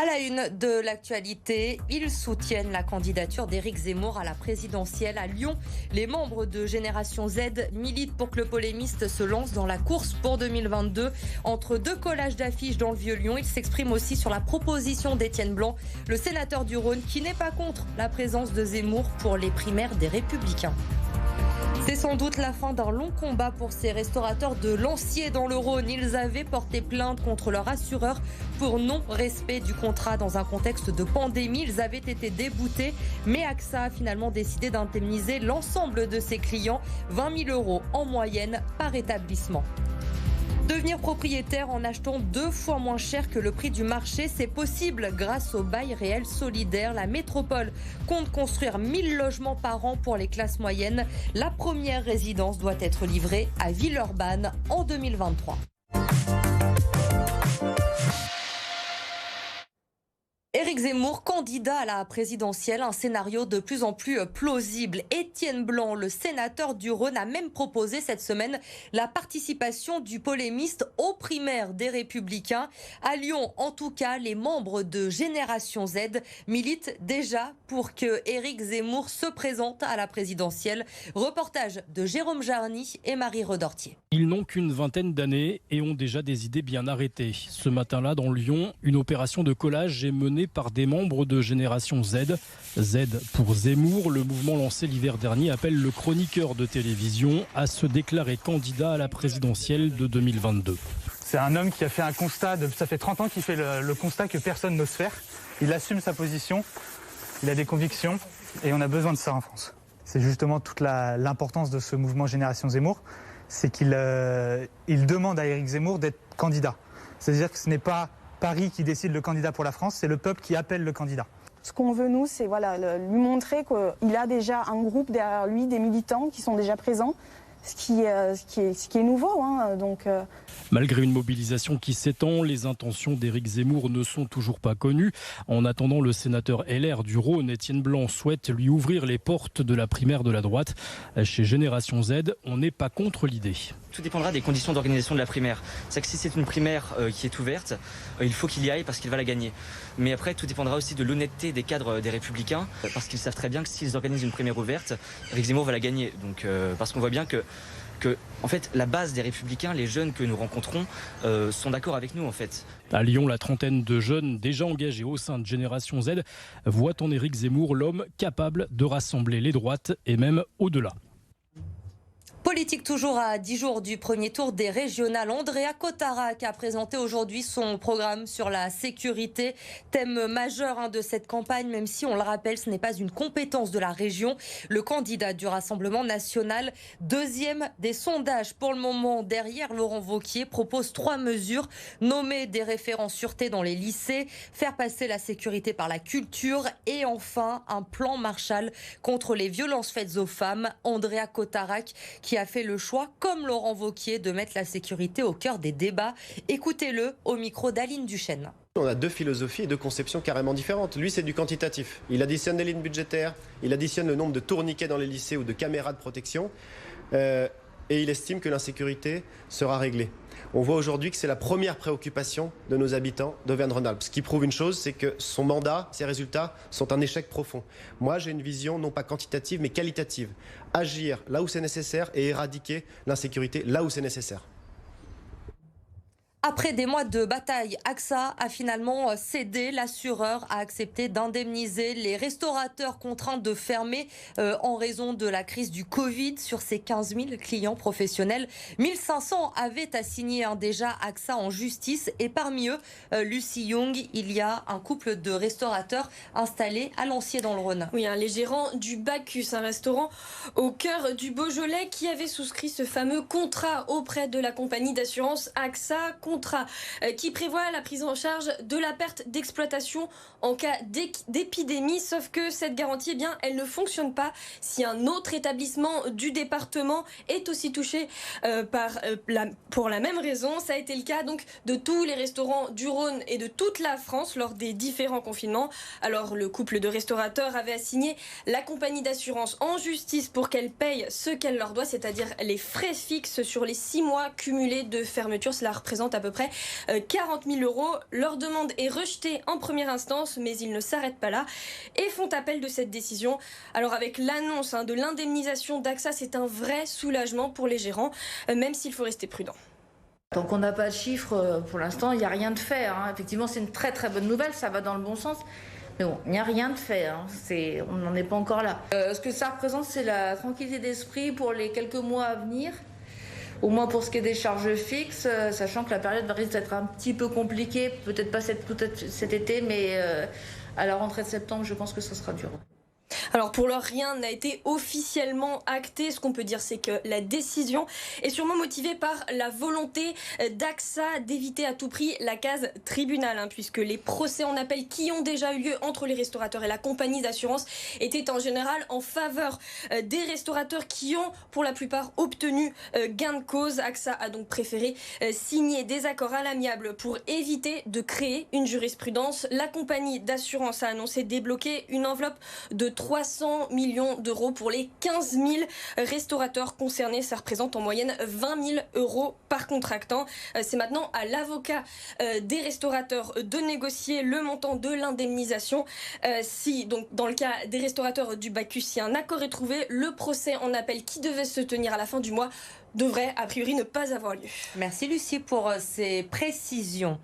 À la une de l'actualité, ils soutiennent la candidature d'Éric Zemmour à la présidentielle à Lyon. Les membres de Génération Z militent pour que le polémiste se lance dans la course pour 2022. Entre deux collages d'affiches dans le Vieux-Lyon, il s'exprime aussi sur la proposition d'Étienne Blanc, le sénateur du Rhône, qui n'est pas contre la présence de Zemmour pour les primaires des Républicains. C'est sans doute la fin d'un long combat pour ces restaurateurs de Lancier dans le Rhône. Ils avaient porté plainte contre leur assureur pour non-respect du contrat dans un contexte de pandémie. Ils avaient été déboutés, mais AXA a finalement décidé d'indemniser l'ensemble de ses clients, 20 000 € en moyenne par établissement. Devenir propriétaire en achetant 2 fois moins cher que le prix du marché, c'est possible grâce au bail réel solidaire. La métropole compte construire 1000 logements par an pour les classes moyennes. La première résidence doit être livrée à Villeurbanne en 2023. Éric Zemmour, candidat à la présidentielle, un scénario de plus en plus plausible. Étienne Blanc, le sénateur du Rhône, a même proposé cette semaine la participation du polémiste aux primaires des Républicains. À Lyon, en tout cas, les membres de Génération Z militent déjà pour que Éric Zemmour se présente à la présidentielle. Reportage de Jérôme Jarny et Marie Redortier. Ils n'ont qu'une vingtaine d'années et ont déjà des idées bien arrêtées. Ce matin-là, dans Lyon, une opération de collage est menée par des membres de Génération Z. Z pour Zemmour, le mouvement lancé l'hiver dernier appelle le chroniqueur de télévision à se déclarer candidat à la présidentielle de 2022. C'est un homme qui a fait un constat, ça fait 30 ans qu'il fait le constat que personne n'ose faire. Il assume sa position, il a des convictions et on a besoin de ça en France. C'est justement toute l'importance de ce mouvement Génération Zemmour, c'est qu'il demande à Éric Zemmour d'être candidat. C'est-à-dire que ce n'est pas Paris qui décide le candidat pour la France, c'est le peuple qui appelle le candidat. Ce qu'on veut, nous, c'est lui montrer qu'il a déjà un groupe derrière lui, des militants qui sont déjà présents, ce qui est nouveau. Malgré une mobilisation qui s'étend, les intentions d'Éric Zemmour ne sont toujours pas connues. En attendant, le sénateur LR du Rhône, Étienne Blanc, souhaite lui ouvrir les portes de la primaire de la droite. Chez Génération Z, on n'est pas contre l'idée. Tout dépendra des conditions d'organisation de la primaire. C'est que si c'est une primaire qui est ouverte, il faut qu'il y aille parce qu'il va la gagner. Mais après, tout dépendra aussi de l'honnêteté des cadres des Républicains, parce qu'ils savent très bien que s'ils organisent une primaire ouverte, Éric Zemmour va la gagner. Donc, parce qu'on voit bien que en fait, la base des Républicains, les jeunes que nous rencontrons, sont d'accord avec nous en fait. À Lyon, la trentaine de jeunes déjà engagés au sein de Génération Z voient en Éric Zemmour l'homme capable de rassembler les droites et même au-delà. Politique toujours à 10 jours du premier tour des régionales. Andrea Cotarac a présenté aujourd'hui son programme sur la sécurité, thème majeur de cette campagne, même si on le rappelle, ce n'est pas une compétence de la région. Le candidat du Rassemblement national, deuxième des sondages pour le moment derrière Laurent Wauquiez, propose 3 mesures: nommer des référents sûreté dans les lycées, faire passer la sécurité par la culture et enfin un plan Marshall contre les violences faites aux femmes. Andrea Cotarac qui a fait le choix, comme Laurent Wauquiez, de mettre la sécurité au cœur des débats. Écoutez-le au micro d'Aline Duchesne. On a 2 philosophies et 2 conceptions carrément différentes. Lui, c'est du quantitatif. Il additionne les lignes budgétaires, il additionne le nombre de tourniquets dans les lycées ou de caméras de protection, et il estime que l'insécurité sera réglée. On voit aujourd'hui que c'est la première préoccupation de nos habitants d'Auvergne-Rhône-Alpes. Ce qui prouve une chose, c'est que son mandat, ses résultats sont un échec profond. Moi, j'ai une vision non pas quantitative, mais qualitative. Agir là où c'est nécessaire et éradiquer l'insécurité là où c'est nécessaire. Après des mois de bataille, AXA a finalement cédé. L'assureur a accepté d'indemniser les restaurateurs contraints de fermer en raison de la crise du Covid. Sur ses 15 000 clients professionnels, 1500 avaient assigné déjà AXA en justice. Et parmi eux, Lucie Young, il y a un couple de restaurateurs installés à Lancier dans le Rhône. Oui, les gérants du Bacchus, un restaurant au cœur du Beaujolais qui avait souscrit ce fameux contrat auprès de la compagnie d'assurance AXA. Contrat qui prévoit la prise en charge de la perte d'exploitation en cas d'épidémie, sauf que cette garantie, elle ne fonctionne pas si un autre établissement du département est aussi touché pour la même raison. Ça a été le cas donc de tous les restaurants du Rhône et de toute la France lors des différents confinements. Alors le couple de restaurateurs avait assigné la compagnie d'assurance en justice pour qu'elle paye ce qu'elle leur doit, c'est-à-dire les frais fixes sur les 6 mois cumulés de fermeture. Cela représente à à peu près 40 000 €. Leur demande est rejetée en première instance, mais ils ne s'arrêtent pas là et font appel de cette décision. Alors avec l'annonce de l'indemnisation d'AXA, c'est un vrai soulagement pour les gérants, même s'il faut rester prudent. Tant qu'on n'a pas de chiffres, pour l'instant, il n'y a rien de fait. Effectivement, c'est une très très bonne nouvelle, ça va dans le bon sens. Mais bon, il n'y a rien de fait, on n'en est pas encore là. Ce que ça représente, c'est la tranquillité d'esprit pour les quelques mois à venir. Au moins pour ce qui est des charges fixes, sachant que la période risque d'être un petit peu compliquée, peut-être pas cet été, mais à la rentrée de septembre, je pense que ce sera dur. Alors pour l'heure, rien n'a été officiellement acté. Ce qu'on peut dire, c'est que la décision est sûrement motivée par la volonté d'AXA d'éviter à tout prix la case tribunal, puisque les procès en appel qui ont déjà eu lieu entre les restaurateurs et la compagnie d'assurance étaient en général en faveur des restaurateurs qui ont pour la plupart obtenu gain de cause. AXA a donc préféré signer des accords à l'amiable pour éviter de créer une jurisprudence. La compagnie d'assurance a annoncé débloquer une enveloppe de 300 millions d'euros pour les 15 000 restaurateurs concernés. Ça représente en moyenne 20 000 € par contractant. C'est maintenant à l'avocat des restaurateurs de négocier le montant de l'indemnisation. Si, donc, dans le cas des restaurateurs du Bacchus, si un accord est trouvé, le procès en appel qui devait se tenir à la fin du mois devrait a priori ne pas avoir lieu. Merci Lucie pour ces précisions.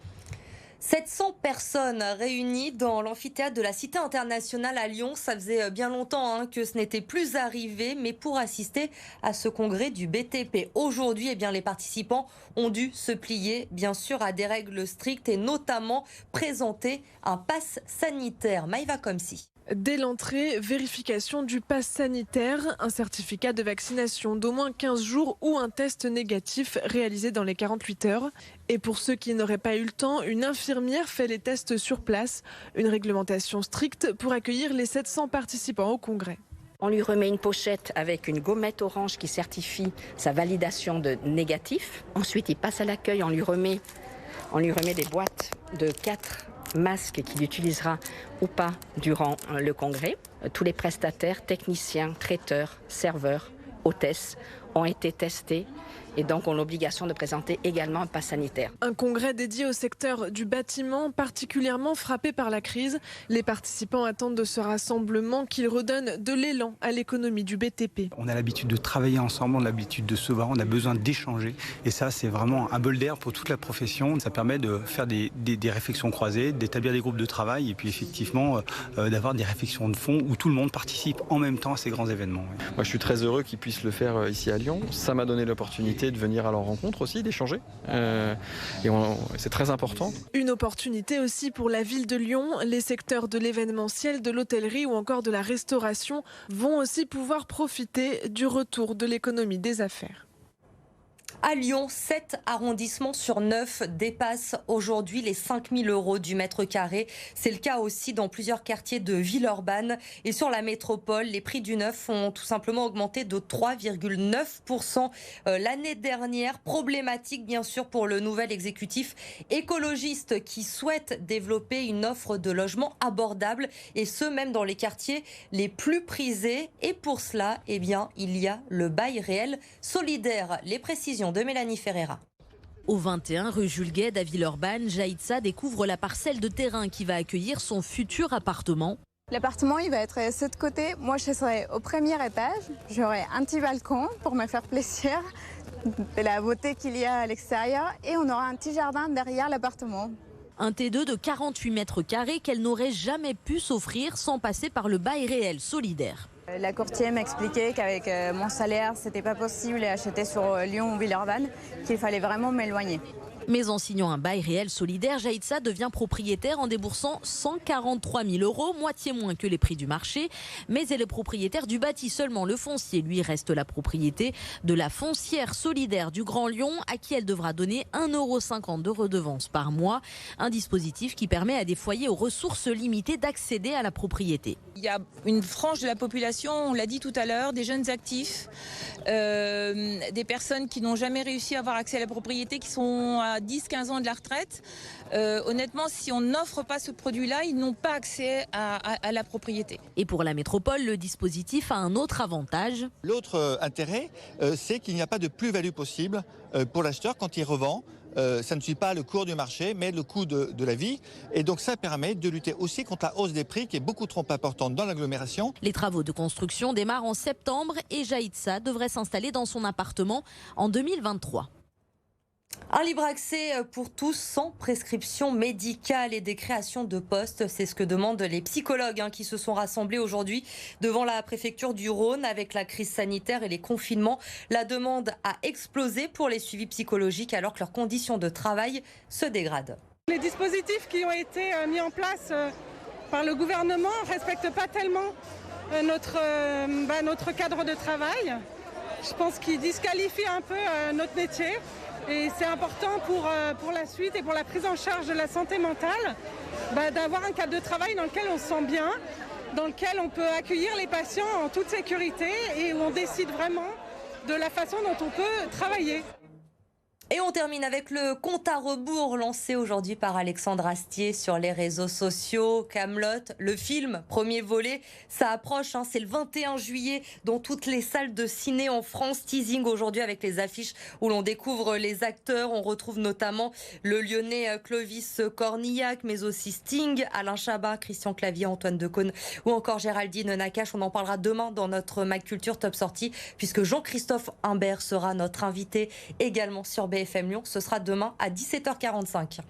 700 personnes réunies dans l'amphithéâtre de la Cité internationale à Lyon. Ça faisait bien longtemps que ce n'était plus arrivé, mais pour assister à ce congrès du BTP. Aujourd'hui, les participants ont dû se plier, bien sûr, à des règles strictes et notamment présenter un pass sanitaire. Maïva Komsi. Dès l'entrée, vérification du pass sanitaire, un certificat de vaccination d'au moins 15 jours ou un test négatif réalisé dans les 48 heures. Et pour ceux qui n'auraient pas eu le temps, une infirmière fait les tests sur place. Une réglementation stricte pour accueillir les 700 participants au congrès. On lui remet une pochette avec une gommette orange qui certifie sa validation de négatif. Ensuite, il passe à l'accueil, on lui remet des boîtes de 4 masques qu'il utilisera ou pas durant le congrès. Tous les prestataires, techniciens, traiteurs, serveurs, hôtesses ont été testés et donc ont l'obligation de présenter également un pass sanitaire. Un congrès dédié au secteur du bâtiment particulièrement frappé par la crise. Les participants attendent de ce rassemblement qu'il redonne de l'élan à l'économie du BTP. On a l'habitude de travailler ensemble, on a l'habitude de se voir, on a besoin d'échanger et ça c'est vraiment un bol d'air pour toute la profession. Ça permet de faire des réflexions croisées, d'établir des groupes de travail et puis effectivement d'avoir des réflexions de fond où tout le monde participe en même temps à ces grands événements. Moi je suis très heureux qu'ils puissent le faire ici à Lyon. Ça m'a donné l'opportunité de venir à leur rencontre aussi, d'échanger. Et c'est très important. Une opportunité aussi pour la ville de Lyon. Les secteurs de l'événementiel, de l'hôtellerie ou encore de la restauration vont aussi pouvoir profiter du retour de l'économie des affaires. À Lyon, 7 arrondissements sur 9 dépassent aujourd'hui les 5 000 € du mètre carré. C'est le cas aussi dans plusieurs quartiers de Villeurbanne. Et sur la métropole, les prix du neuf ont tout simplement augmenté de 3,9% l'année dernière. Problématique bien sûr pour le nouvel exécutif écologiste qui souhaite développer une offre de logements abordables et ce même dans les quartiers les plus prisés. Et pour cela, il y a le bail réel solidaire. Les précisions de Mélanie Ferreira. Au 21 rue Jules Guesde à Villeurbanne, Jaïtsa découvre la parcelle de terrain qui va accueillir son futur appartement. L'appartement, il va être de ce côté. Moi, je serai au premier étage. J'aurai un petit balcon pour me faire plaisir de la beauté qu'il y a à l'extérieur. Et on aura un petit jardin derrière l'appartement. Un T2 de 48 mètres carrés qu'elle n'aurait jamais pu s'offrir sans passer par le bail réel solidaire. La courtière m'expliquait qu'avec mon salaire, c'était pas possible d'acheter sur Lyon ou Villeurbanne, qu'il fallait vraiment m'éloigner. Mais en signant un bail réel solidaire, Jaïtsa devient propriétaire en déboursant 143 000 €, moitié moins que les prix du marché. Mais elle est propriétaire du bâti seulement. Le foncier, lui, reste la propriété de la foncière solidaire du Grand Lyon, à qui elle devra donner 1,50 € de redevance par mois. Un dispositif qui permet à des foyers aux ressources limitées d'accéder à la propriété. Il y a une frange de la population, on l'a dit tout à l'heure, des jeunes actifs, des personnes qui n'ont jamais réussi à avoir accès à la propriété, qui sont à 10-15 ans de la retraite. Honnêtement, si on n'offre pas ce produit-là, ils n'ont pas accès à la propriété. Et pour la métropole, le dispositif a un autre avantage. L'autre intérêt, c'est qu'il n'y a pas de plus-value possible pour l'acheteur quand il revend. ça ne suit pas le cours du marché, mais le coût de la vie. Et donc ça permet de lutter aussi contre la hausse des prix qui est beaucoup trop importante dans l'agglomération. Les travaux de construction démarrent en septembre et Jaïtsa devrait s'installer dans son appartement en 2023. Un libre accès pour tous sans prescription médicale et des créations de postes, c'est ce que demandent les psychologues qui se sont rassemblés aujourd'hui devant la préfecture du Rhône. Avec la crise sanitaire et les confinements, la demande a explosé pour les suivis psychologiques alors que leurs conditions de travail se dégradent. Les dispositifs qui ont été mis en place par le gouvernement ne respectent pas tellement notre cadre de travail. Je pense qu'ils disqualifient un peu notre métier. Et c'est important pour la suite et pour la prise en charge de la santé mentale d'avoir un cadre de travail dans lequel on se sent bien, dans lequel on peut accueillir les patients en toute sécurité et où on décide vraiment de la façon dont on peut travailler. Et on termine avec le compte à rebours lancé aujourd'hui par Alexandre Astier sur les réseaux sociaux. Kaamelott, le film, premier volet, ça approche, c'est le 21 juillet dans toutes les salles de ciné en France. Teasing aujourd'hui avec les affiches où l'on découvre les acteurs. On retrouve notamment le Lyonnais Clovis Cornillac, mais aussi Sting, Alain Chabat, Christian Clavier, Antoine Decaune ou encore Géraldine Nakache. On en parlera demain dans notre Mac Culture Top Sortie puisque Jean-Christophe Humbert sera notre invité également sur BFM Lyon. Ce sera demain à 17h45.